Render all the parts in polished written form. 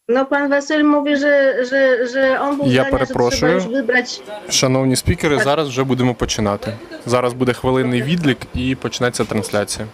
No pan Wasyl mówi, że on był Я zdania, że trzeba перепрошую, już wybrać. шановні спікери, зараз вже будемо починати. Зараз буде хвилинний відлік і почнеться трансляція.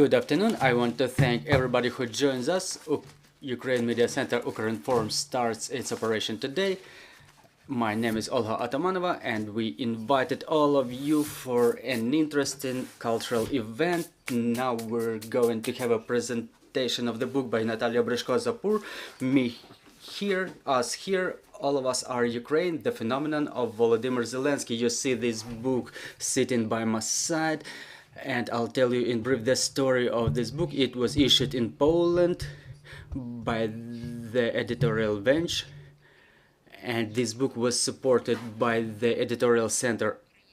Good afternoon. I want to thank everybody who joins us. Ukraine Media Center Ukrinform starts its operation today. My name is Olha Atamanova, and we invited all of you for an interesting cultural event. Now we're going to have a presentation of the book by Natalya Bryzhko-Zapur. Me here, us here, all of us are Ukraine, the phenomenon of Volodymyr Zelenskyi. You see this book sitting by my side. And I'll tell you in brief the story of this book. It was issued in Poland by the editorial bench, and this book was supported by the editorial center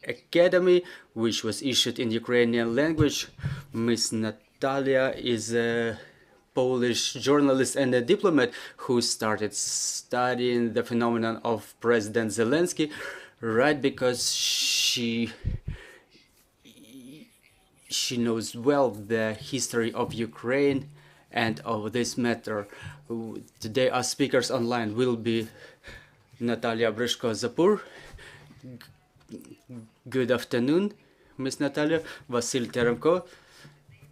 Akademiya, which was issued in Ukrainian language. Miss Natalya is a Polish journalist and a diplomat who started studying the phenomenon of President Zelensky right because she knows well the history of Ukraine and of this matter. Today our speakers online will be Natalya Bryzhko-Zapur. Good afternoon, Miss Natalya. Vasyl Teremko,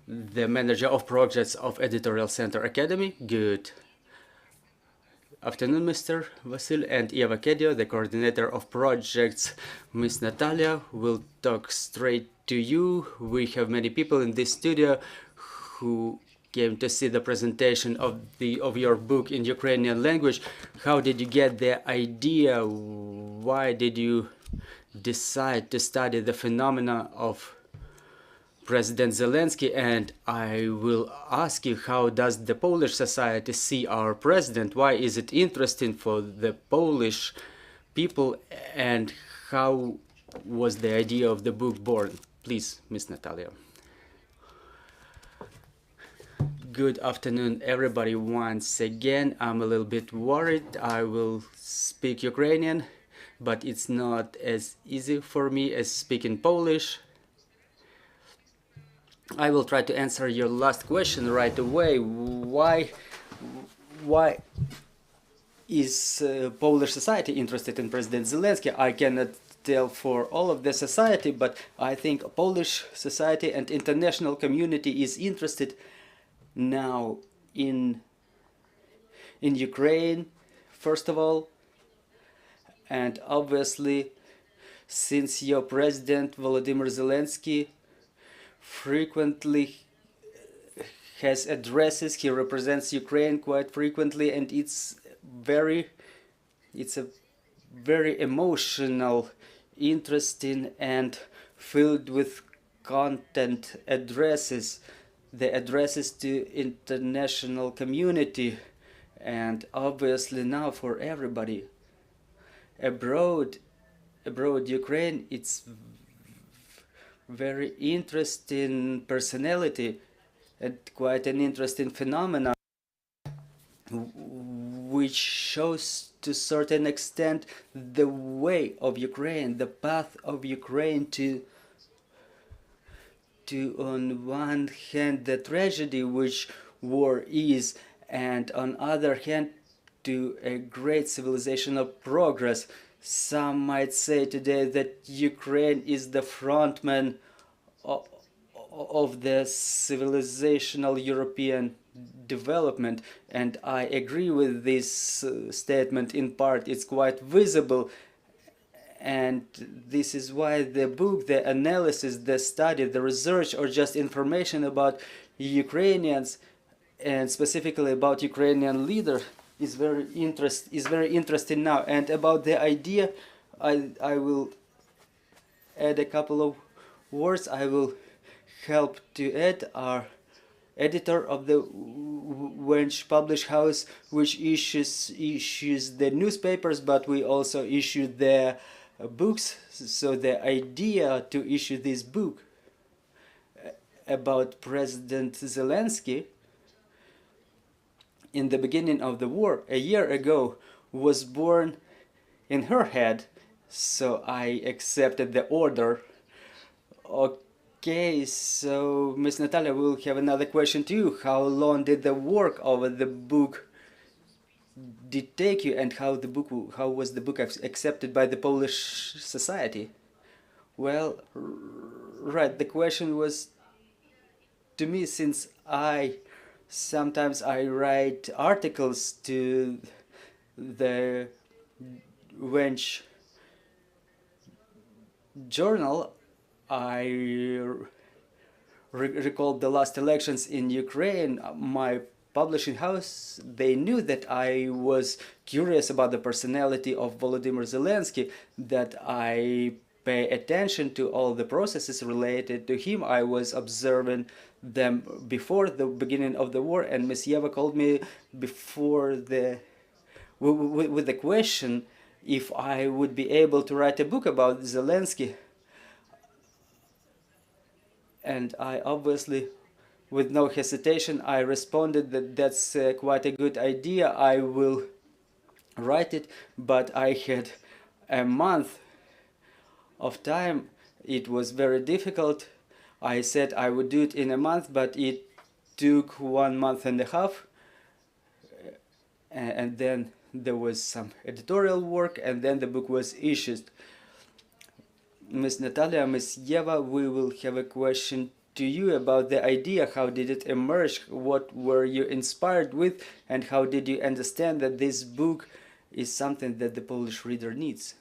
the manager of projects of Editorial Center Academy. Good afternoon, Mr. Vasyl, and Eva Kedio, the coordinator of projects. Miss Natalya will talk straight to you. We have many people in this studio who came to see the presentation of your book in Ukrainian language. How did you get the idea? Why did you decide to study the phenomena of President Zelensky? And I will ask you, how does the Polish society see our president? Why is it interesting for the Polish people? And how was the idea of the book born? Please, Miss Natalya. Good afternoon, everybody. Once again, I'm a little bit worried. I will speak Ukrainian, but it's not as easy for me as speaking Polish. I will try to answer your last question right away. Why is Polish society interested in President Zelensky? I cannot tell for all of the society, but I think Polish society and international community is interested now in Ukraine, first of all, and obviously since your president Volodymyr Zelenskyi frequently has addresses, he represents Ukraine quite frequently, and it's a very emotional, interesting and filled with content addresses, the addresses to international community, and obviously now for everybody abroad Ukraine. It's very interesting personality and quite an interesting phenomenon, which shows to a certain extent the way of Ukraine, the path of Ukraine to on one hand the tragedy which war is, and on other hand to a great civilizational progress. Some might say today that Ukraine is the frontman of the civilizational European development, and I agree with this statement in part. It's quite visible, and this is why the book, the analysis, the study, the research, or just information about Ukrainians and specifically about Ukrainian leader is very interesting now. And about the idea, I will add a couple of words. I will help to add our editor of the Wench Publish House, which issues the newspapers, but we also issue the books. So the idea to issue this book about President Zelensky in the beginning of the war a year ago was born in her head, so I accepted the order. Okay, so Miss Natalia, we'll have another question to you. How long did the work over the book did take you, and how was the book accepted by the Polish society? Well, right, the question was to me, since sometimes I write articles to the Wench journal. I recall the last elections in Ukraine. My publishing house, they knew that I was curious about the personality of Volodymyr Zelenskyi, that I pay attention to all the processes related to him. I was observing them before the beginning of the war, and Ms. Yeva called me before with the question if I would be able to write a book about Zelensky. And I obviously, with no hesitation, I responded that that's quite a good idea. I will write it, but I had a month of time. It was very difficult. I said I would do it in a month, but it took 1 month and a half. And then there was some editorial work, and then the book was issued. Miss Natalia, Miss Yeva, we will have a question to you about the idea. How did it emerge? What were you inspired with? And how did you understand that this book is something that the Polish reader needs?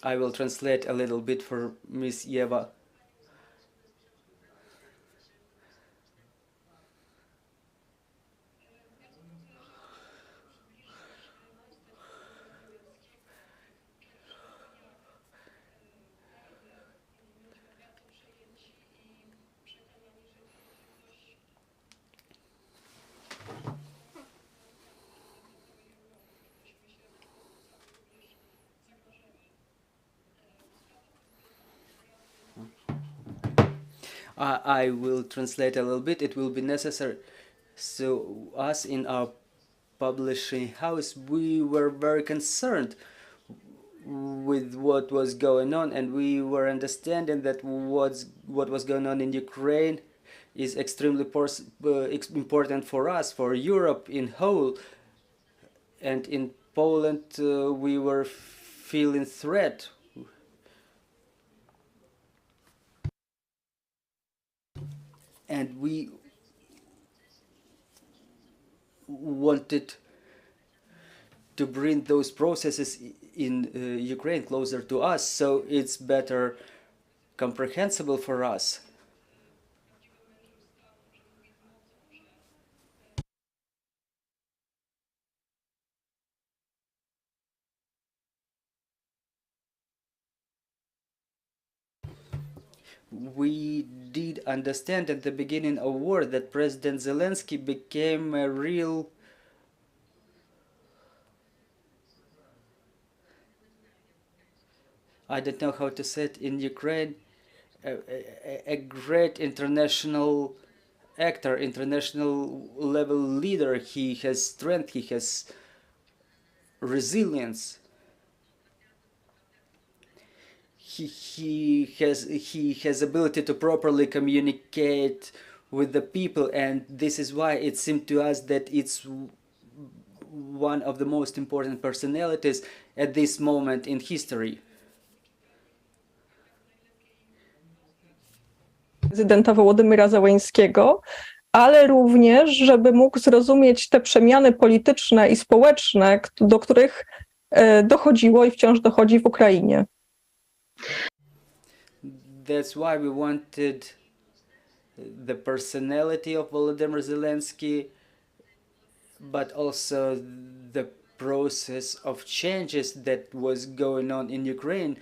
I will translate a little bit for Miss Yeva. I will translate a little bit. It will be necessary. So us in our publishing house, we were very concerned with what was going on, and we were understanding that what was going on in Ukraine is extremely important for us, for Europe in whole. And in Poland, we were feeling threat. And we wanted to bring those processes in Ukraine closer to us, so it's better comprehensible for us. We did understand at the beginning of war that President Zelensky became a real I don't know how to say it in Ukraine, a great international actor, international level leader. He has strength, he has resilience. He has ability to properly communicate with the people, and this is why it seemed to us that it's one of the most important personalities at this moment in history. Prezydenta Wołodymyra Zełenskiego, ale również, żeby mógł zrozumieć te przemiany polityczne i społeczne, do których dochodziło i wciąż dochodzi w Ukrainie. That's why we wanted the personality of Volodymyr Zelenskyi, but also the process of changes that was going on in Ukraine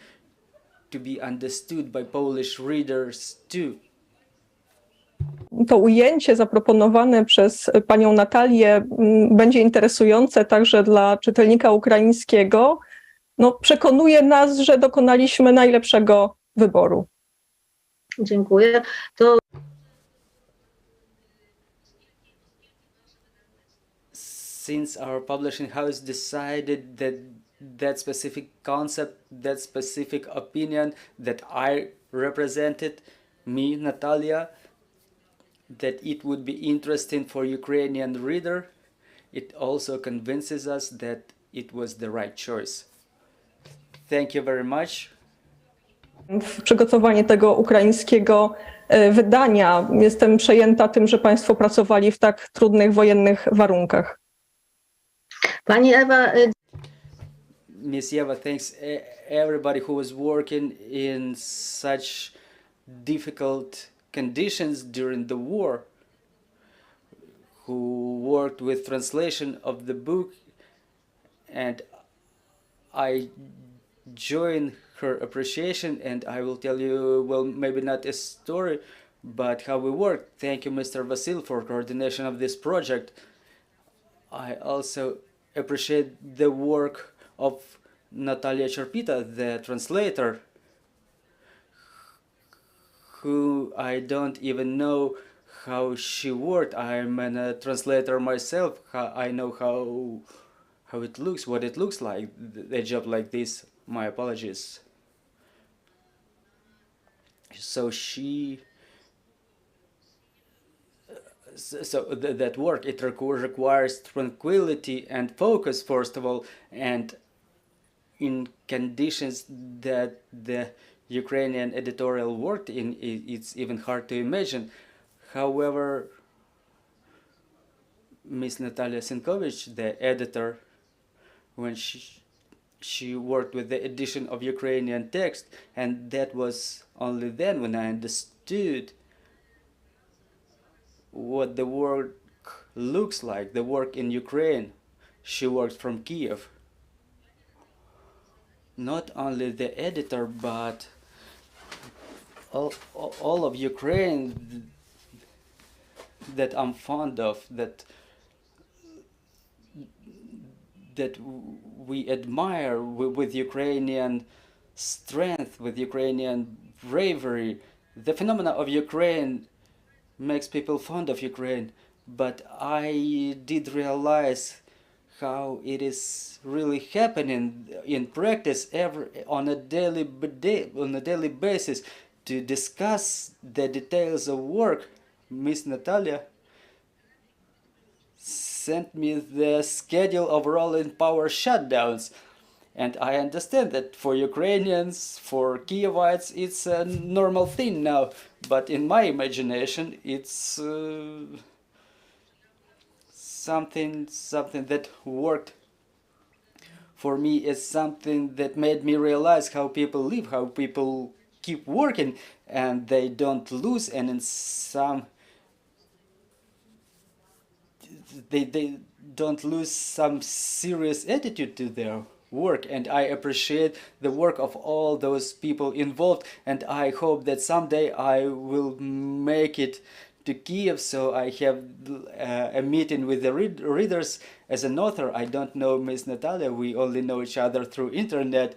to be understood by Polish readers too. To ujęcie zaproponowane przez panią Natalię będzie interesujące także dla czytelnika ukraińskiego. No, przekonuje nas, że dokonaliśmy najlepszego wyboru. Dziękuję. To Since our publishing house decided that that specific concept, that specific opinion that I represented, me, Natalia, that it would be interesting for Ukrainian reader, it also convinces us that it was the right choice. Thank you very much. W przygotowanie tego ukraińskiego wydania jestem przejęta tym, że państwo pracowali w tak trudnych wojennych warunkach. pani Ewa, Miss Eva thanks everybody who was working in such difficult conditions during the war, who worked with translation of the book, and I join her appreciation, and I will tell you, well, maybe not a story, but how we worked. Thank you, Mr. Vasyl, for coordination of this project. I also appreciate the work of Natalya Bryzhko-Zapur, the translator, who I don't even know how she worked. I'm a translator myself. I know how it looks, what it looks like, a job like this. My apologies. So that work, it requires tranquility and focus, first of all, and in conditions that the Ukrainian editorial worked in, it's even hard to imagine. However, Miss Natalya Sinkovich, the editor, when she worked with the edition of Ukrainian text, and that was only then when I understood what the work looks like, the work in Ukraine. She worked from Kiev. Not only the editor, but all of Ukraine that I'm fond of, that we admire with Ukrainian strength, with Ukrainian bravery. The phenomena of Ukraine makes people fond of Ukraine, but I did realize how it is really happening in practice on a daily basis. To discuss the details of work, Miss Natalia sent me the schedule of rolling power shutdowns, and I understand that for Ukrainians, for Kievites, it's a normal thing now, but in my imagination it's something that worked for me, is something that made me realize how people live, how people keep working, and they don't lose, and in some they don't lose some serious attitude to their work. And I appreciate the work of all those people involved, and I hope that someday I will make it to Kiev, so I have a meeting with the readers. As an author, I don't know Miss Natalia, we only know each other through internet.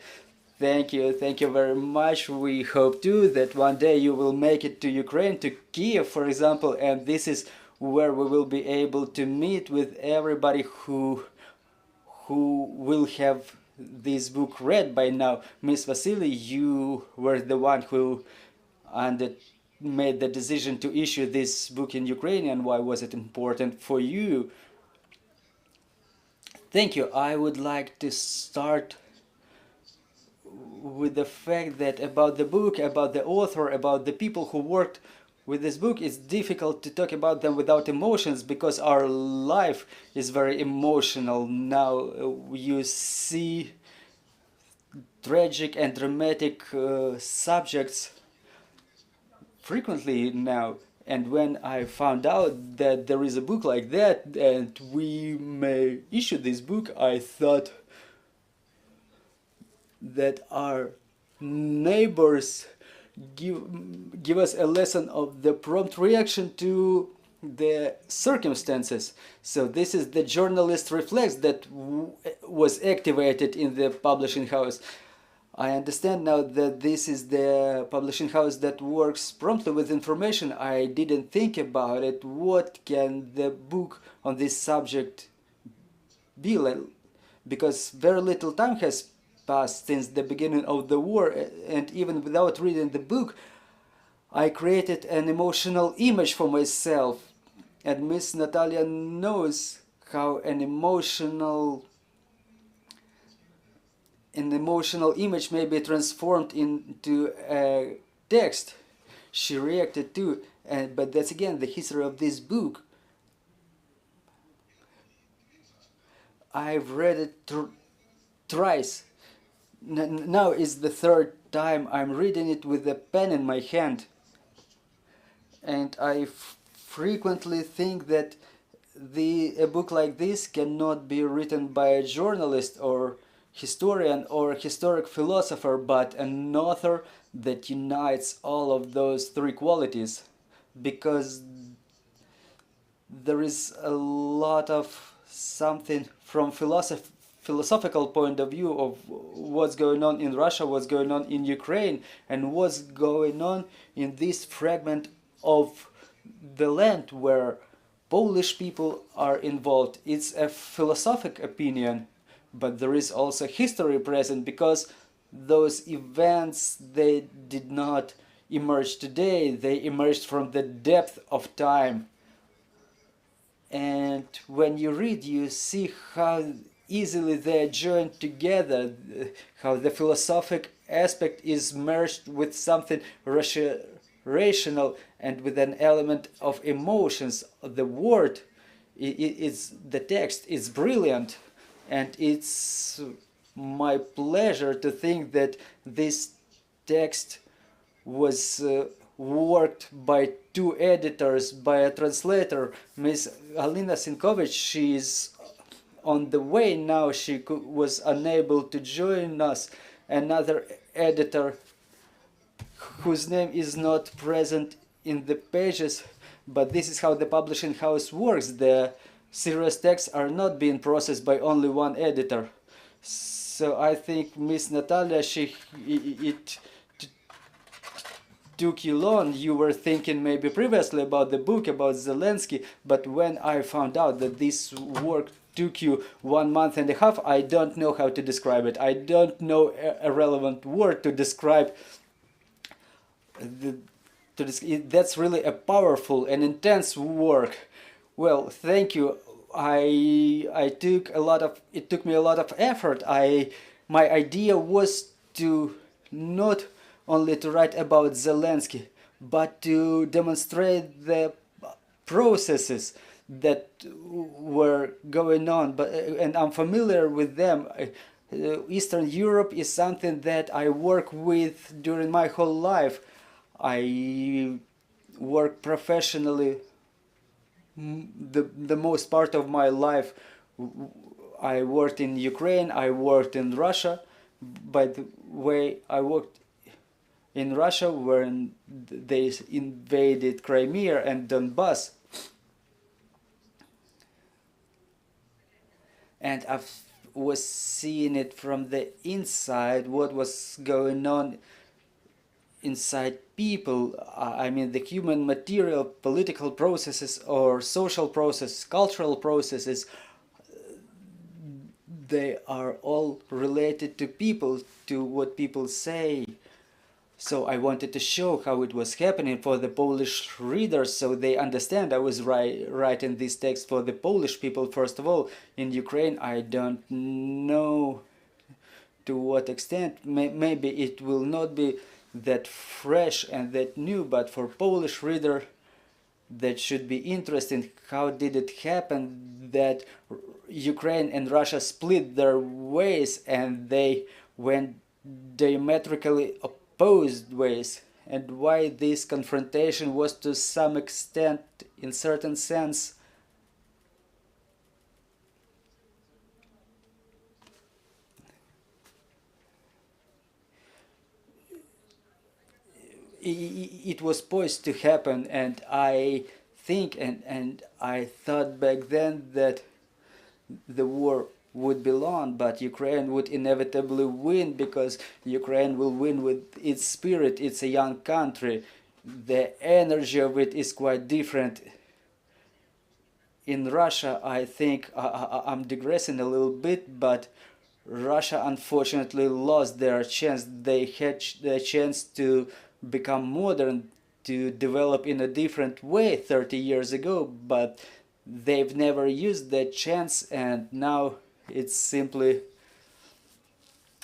Thank you very much. We hope too that one day you will make it to Ukraine, to Kiev, for example, and this is where we will be able to meet with everybody who will have this book read by now. Miss Vasily, you were the one who made the decision to issue this book in Ukrainian? Why was it important for you? Thank you. I would like to start with the fact that about the book, about the author, about the people who worked with this book, it's difficult to talk about them without emotions because our life is very emotional. Now you see tragic and dramatic subjects frequently now. And when I found out that there is a book like that and we may issue this book, I thought that our neighbors give us a lesson of the prompt reaction to the circumstances. So this is the journalist reflex that was activated in the publishing house. I understand now that this is the publishing house that works promptly with information. I didn't think about it. What can the book on this subject be like? Because very little time has passed since the beginning of the war, and even without reading the book, I created an emotional image for myself. And Miss Natalia knows how an emotional image may be transformed into a text she reacted to. But that's again the history of this book. I've read it thrice. Now is the third time I'm reading it with a pen in my hand. And I frequently think that a book like this cannot be written by a journalist or historian or historic philosopher, but an author that unites all of those three qualities, because there is a lot of something from philosophical point of view of what's going on in Russia, what's going on in Ukraine, and what's going on in this fragment of the land where Polish people are involved. It's a philosophic opinion, but there is also history present, because those events, they did not emerge today, they emerged from the depth of time. And when you read, you see how easily they are joined together, how the philosophic aspect is merged with something rational and with an element of emotions. The word, it's the text, is brilliant. And it's my pleasure to think that this text was worked by two editors, by a translator. Miss Alina Sinkovich, she's on the way now. She was unable to join us. Another editor whose name is not present in the pages, but this is how the publishing house works. The serious texts are not being processed by only one editor. So I think Miss Natalia, it took you long. You were thinking maybe previously about the book about Zelensky, but when I found out that this work took you 1 month and a half, I don't know how to describe it. I don't know a relevant word to describe that's really a powerful and intense work. Well, thank you. It took me a lot of effort. My idea was to not only to write about Zelensky, but to demonstrate the processes that were going on. And I'm familiar with them. Eastern Europe is something that I work with during my whole life. I work professionally the most part of my life. I worked in Ukraine, I worked in Russia. By the way, I worked in Russia when they invaded Crimea and Donbass. And I was seeing it from the inside, what was going on inside people. I mean, the human material, political processes or social processes, cultural processes, they are all related to people, to what people say. So I wanted to show how it was happening for the Polish readers so they understand. I was writing this text for the Polish people first of all. In Ukraine, I don't know to what extent. Maybe it will not be that fresh and that new, but for Polish reader, that should be interesting. How did it happen that Ukraine and Russia split their ways and they went diametrically opposed ways, and why this confrontation was to some extent, in certain sense, it was poised to happen. And I think and I thought back then that the war would be long, but Ukraine would inevitably win, because Ukraine will win with its spirit. It's a young country. The energy of it is quite different. In Russia, I think, I'm digressing a little bit, but Russia unfortunately lost their chance. They had the chance to become modern, to develop in a different way 30 years ago, but they've never used that chance, and now it's simply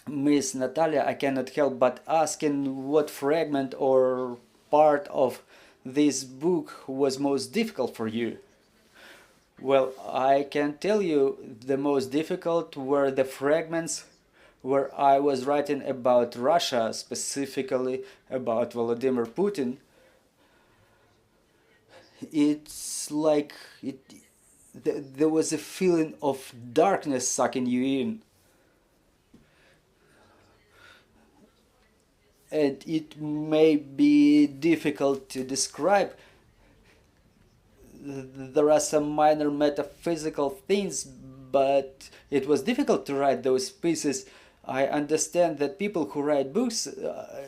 Miss Natalya. I cannot help but asking what fragment or part of this book was most difficult for you. Well, I can tell you the most difficult were the fragments where I was writing about Russia, specifically about Volodymyr Putin. It's like there was a feeling of darkness sucking you in. And it may be difficult to describe. There are some minor metaphysical things, but it was difficult to write those pieces. I understand that people who write books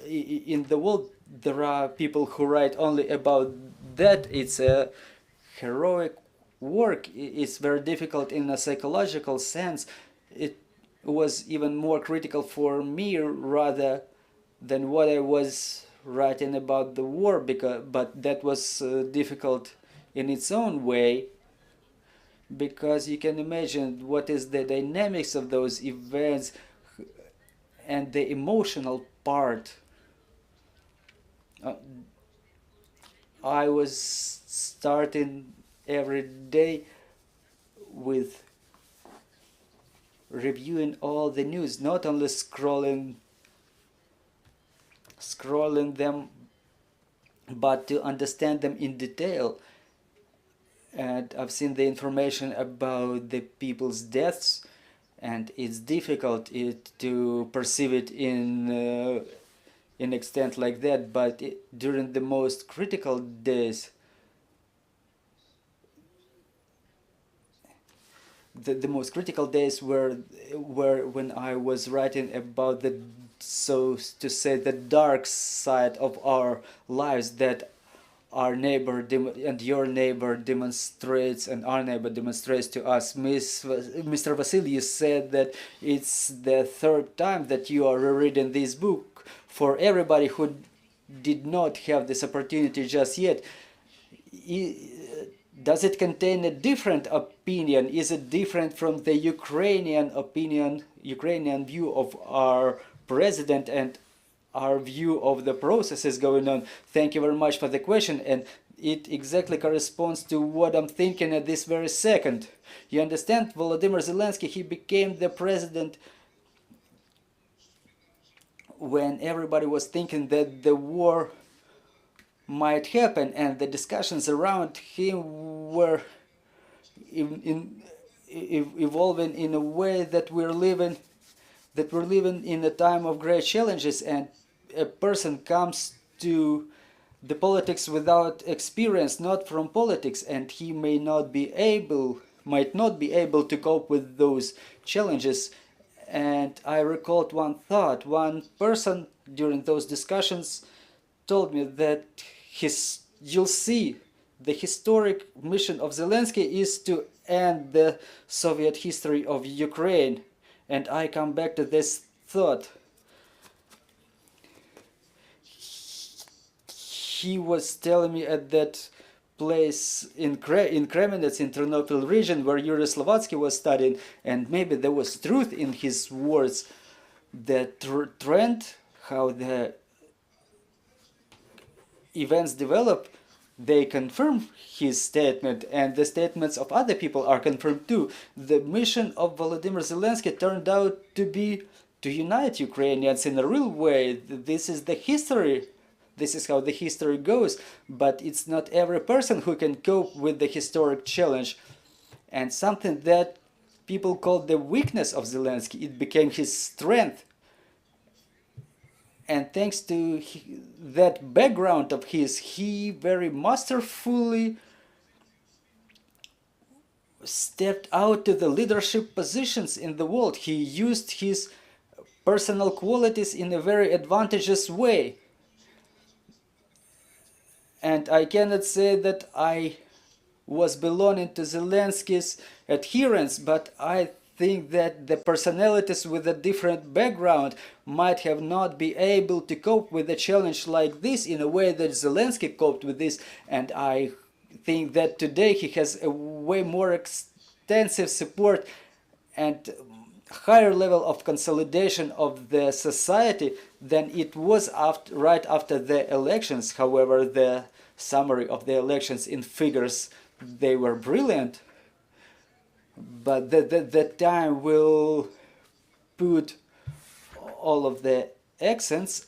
in the world, there are people who write only about that. It's a heroic work. It's very difficult in a psychological sense. It was even more critical for me rather than what I was writing about the war, but that was difficult in its own way, because you can imagine what is the dynamics of those events and the emotional part. I was starting every day with reviewing all the news, not only scrolling them, but to understand them in detail. And I've seen the information about the people's deaths, and it's difficult to perceive it in extent like that. But during the most critical days, the most critical days were when I was writing about the, so to say, the dark side of our lives that our neighbor and your neighbor demonstrates, and our neighbor demonstrates to us. Mr. Vasyl, you said that it's the third time that you are rereading this book. For everybody who did not have this opportunity just yet, does it contain a different opinion? Is it different from the Ukrainian opinion, Ukrainian view of our president and our view of the processes going on? Thank you very much for the question, and it exactly corresponds to what I'm thinking at this very second. You understand, Volodymyr Zelenskyi, he became the president when everybody was thinking that the war might happen, and the discussions around him were evolving in a way that we're living in a time of great challenges, and a person comes to the politics without experience, not from politics, and he might not be able to cope with those challenges. And I recalled one thought. One person during those discussions told me that you'll see the historic mission of Zelensky is to end the Soviet history of Ukraine. And I come back to this thought. he was telling me at that place in Kremenets, in Ternopil region, where Yuri Slovatsky was studying, and maybe there was truth in his words, the trend, how the events develop, they confirm his statement, and the statements of other people are confirmed too. The mission of Volodymyr Zelenskyi turned out to be to unite Ukrainians in a real way. This is the history. This is how the history goes, but it's not every person who can cope with the historic challenge. And something that people call the weakness of Zelensky, it became his strength. And thanks to that background of his, he very masterfully stepped out to the leadership positions in the world. He used his personal qualities in a very advantageous way. And I cannot say that I was belonging to Zelensky's adherents, but I think that the personalities with a different background might have not been able to cope with a challenge like this in a way that Zelensky coped with this. And I think that today he has a way more extensive support and higher level of consolidation of the society than it was right after the elections. However, the summary of the elections in figures, they were brilliant. But the time will put all of the accents.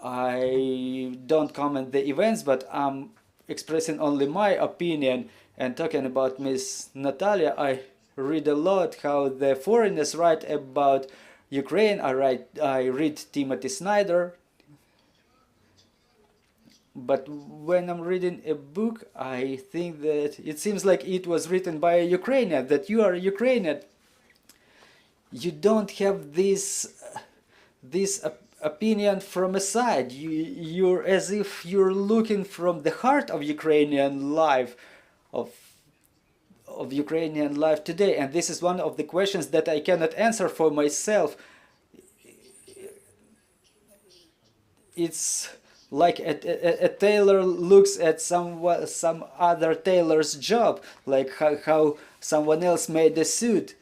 I don't comment the events, but I'm expressing only my opinion. And talking about Miss Natalia, I read a lot how the foreigners write about Ukraine. I read Timothy Snyder. But when I'm reading a book, I think that it seems like it was written by a Ukrainian, that you are a Ukrainian. You don't have this opinion from a side. You're as if you're looking from the heart of Ukrainian life, of Ukrainian life today. And this is one of the questions that I cannot answer for myself. It's like a tailor looks at some other tailor's job, like how someone else made a suit.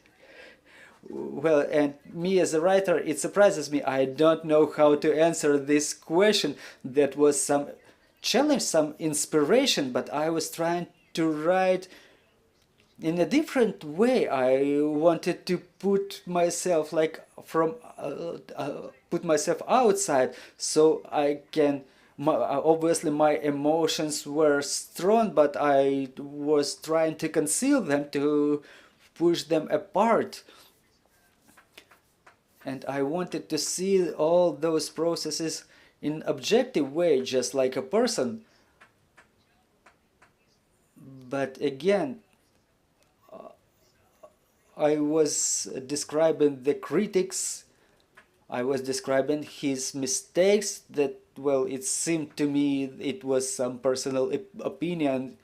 Well, and me as a writer, it surprises me. I don't know how to answer this question. That was some challenge, some inspiration, but I was trying to write in a different way. I wanted to put myself put myself outside, so I can. Obviously, my emotions were strong, but I was trying to conceal them, to push them apart. And I wanted to see all those processes in an objective way, just like a person. But again, I was describing the critics, I was describing his mistakes, that, well, it seemed to me it was some personal opinion,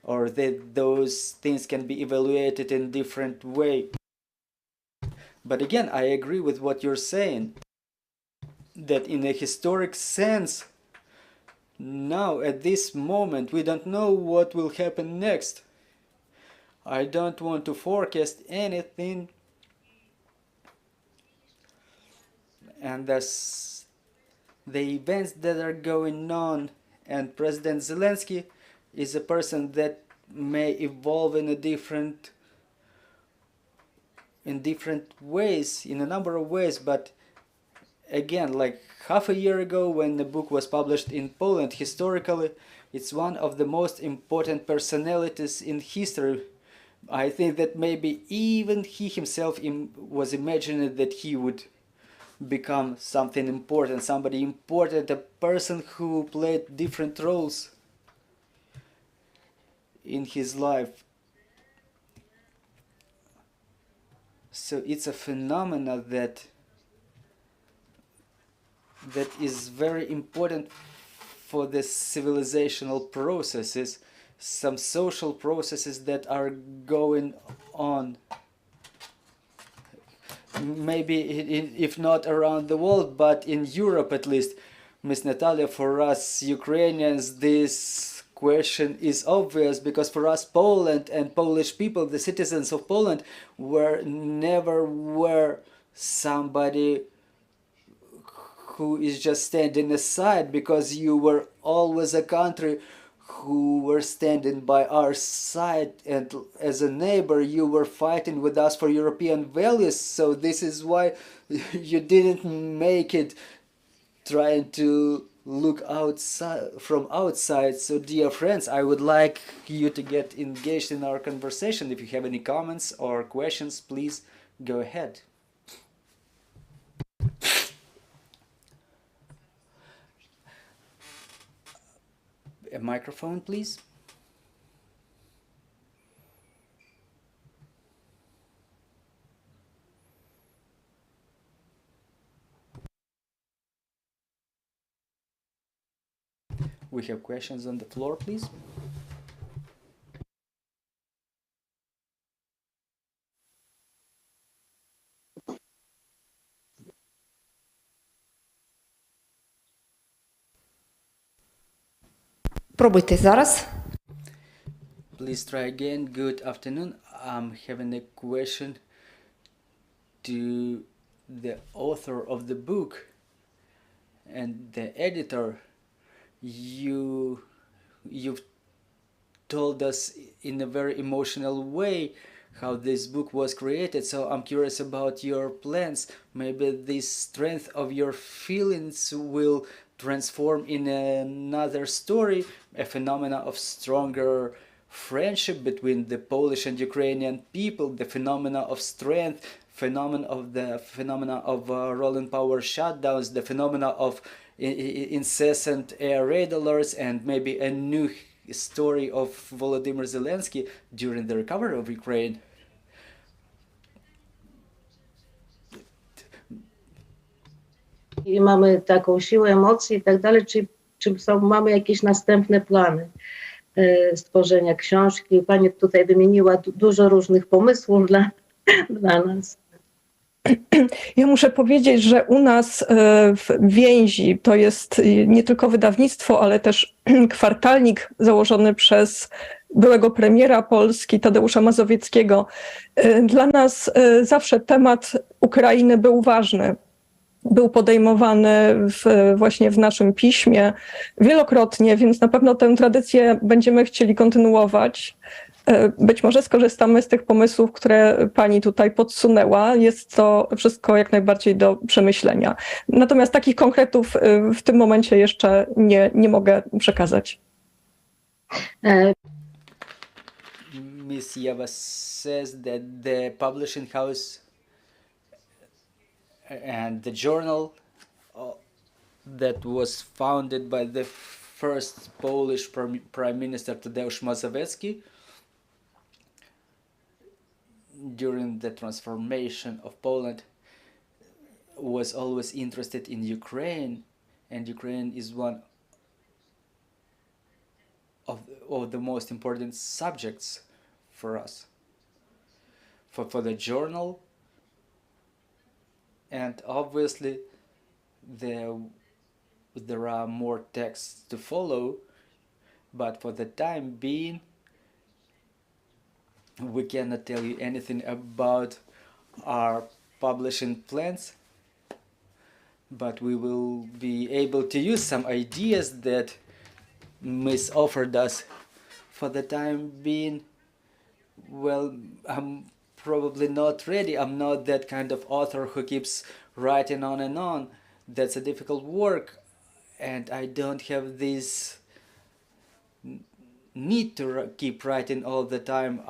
or that those things can be evaluated in different way. But again, I agree with what you're saying, that in a historic sense, now at this moment, we don't know what will happen next. I don't want to forecast anything, and thus the events that are going on, and President Zelensky is a person that may evolve in different ways, in a number of ways. But again, like half a year ago, when the book was published in Poland, historically, it's one of the most important personalities in history. I think that maybe even he himself was imagining that he would become something important, somebody important, a person who played different roles in his life. So it's a phenomenon that is very important for the civilizational processes, some social processes that are going on. Maybe if not around the world, but in Europe at least. Miss Natalia, for us Ukrainians, this question is obvious because for us Poland and Polish people, the citizens of Poland, never were somebody who is just standing aside, because you were always a country who were standing by our side, and as a neighbor you were fighting with us for European values. So this is why you didn't make it trying to look outside from outside. So dear friends, I would like you to get engaged in our conversation. If you have any comments or questions, please go ahead. A microphone, please. We have questions on the floor, please. Пробуйте зараз. Please try again. Good afternoon. I'm having a question to the author of the book and the editor. You've told us in a very emotional way how this book was created, so I'm curious about your plans. Maybe this strength of your feelings will transform in another story, a phenomena of stronger friendship between the Polish and Ukrainian people, the phenomena of strength, phenomena of rolling power shutdowns, the phenomena of incessant air raid alerts, and maybe a new story of Volodymyr Zelenskyi during the recovery of Ukraine. I mamy taką siłę emocji i tak dalej, czy mamy jakieś następne plany stworzenia książki? Pani tutaj wymieniła dużo różnych pomysłów dla nas. Ja muszę powiedzieć, że u nas w Więzi to jest nie tylko wydawnictwo, ale też kwartalnik założony przez byłego premiera Polski Tadeusza Mazowieckiego. Dla nas zawsze temat Ukrainy był ważny. Był podejmowany właśnie w naszym piśmie wielokrotnie, więc na pewno tę tradycję będziemy chcieli kontynuować. Być może skorzystamy z tych pomysłów, które pani tutaj podsunęła. Jest to wszystko jak najbardziej do przemyślenia. Natomiast takich konkretów w tym momencie jeszcze nie mogę przekazać. Miss Yeva says that the publishing house and the journal that was founded by the first Polish Prime Minister Tadeusz Mazowiecki during the transformation of Poland was always interested in Ukraine, and Ukraine is one of the most important subjects for us, for the journal, and obviously there are more texts to follow, but for the time being we cannot tell you anything about our publishing plans, but we will be able to use some ideas that Miss offered us. For the time being, well, I'm probably not ready. I'm not that kind of author who keeps writing on and on. That's a difficult work, and I don't have this need to keep writing all the time.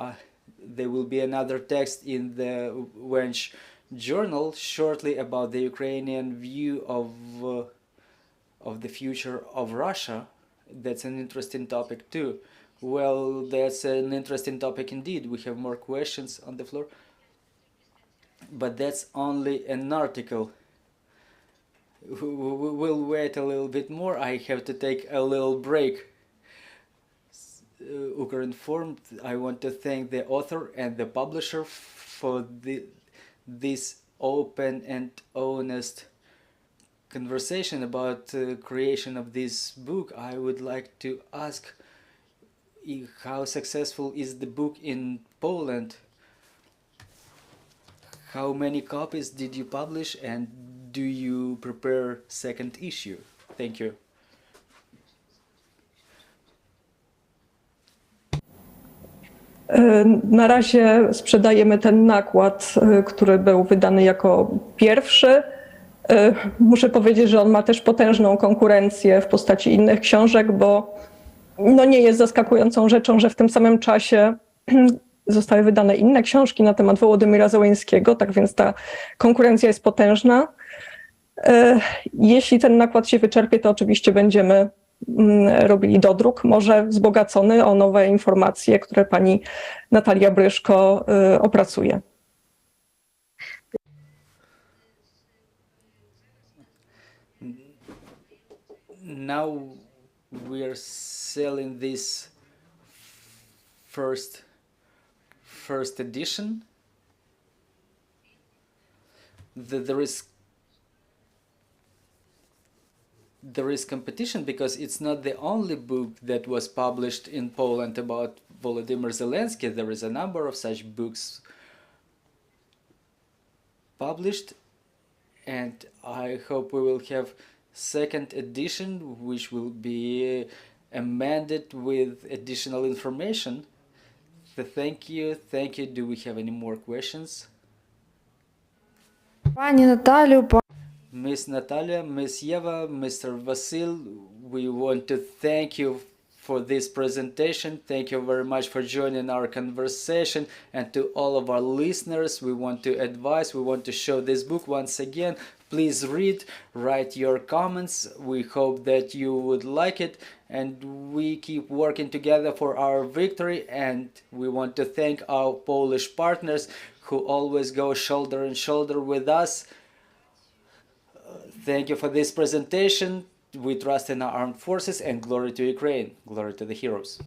There will be another text in the Wench journal shortly about the Ukrainian view of the future of Russia. That's an interesting topic too. Well, that's an interesting topic indeed. We have more questions on the floor, but that's only an article. We'll wait a little bit more. I have to take a little break. Ukrinform, I want to thank the author and the publisher for this open and honest conversation about creation of this book, I would like to ask how successful is the book in Poland? How many copies did you publish, and do you prepare second issue? Thank you. Na razie sprzedajemy ten nakład, który był wydany jako pierwszy. Muszę powiedzieć, że on ma też potężną konkurencję w postaci innych książek, bo no nie jest zaskakującą rzeczą, że w tym samym czasie zostały wydane inne książki na temat Wołodymyra Zełenskiego, tak więc ta konkurencja jest potężna. Jeśli ten nakład się wyczerpie, to oczywiście będziemy robili dodruk, może wzbogacony o nowe informacje, które pani Natalya Bryzhko opracuje. Now we're selling this first edition. There is competition because it's not the only book that was published in Poland about Volodymyr Zelenskyi. There is a number of such books published, and I hope we will have second edition, which will be amended with additional information. So thank you. Do we have any more questions? Пані Наталю, Miss Natalia, Miss Yeva, Mr. Vasyl, we want to thank you for this presentation. Thank you very much for joining our conversation. And to all of our listeners, we want to show this book once again. Please read, write your comments. We hope that you would like it. And we keep working together for our victory. And we want to thank our Polish partners who always go shoulder and shoulder with us. Thank you for this presentation. We trust in our armed forces, and glory to Ukraine. Glory to the heroes.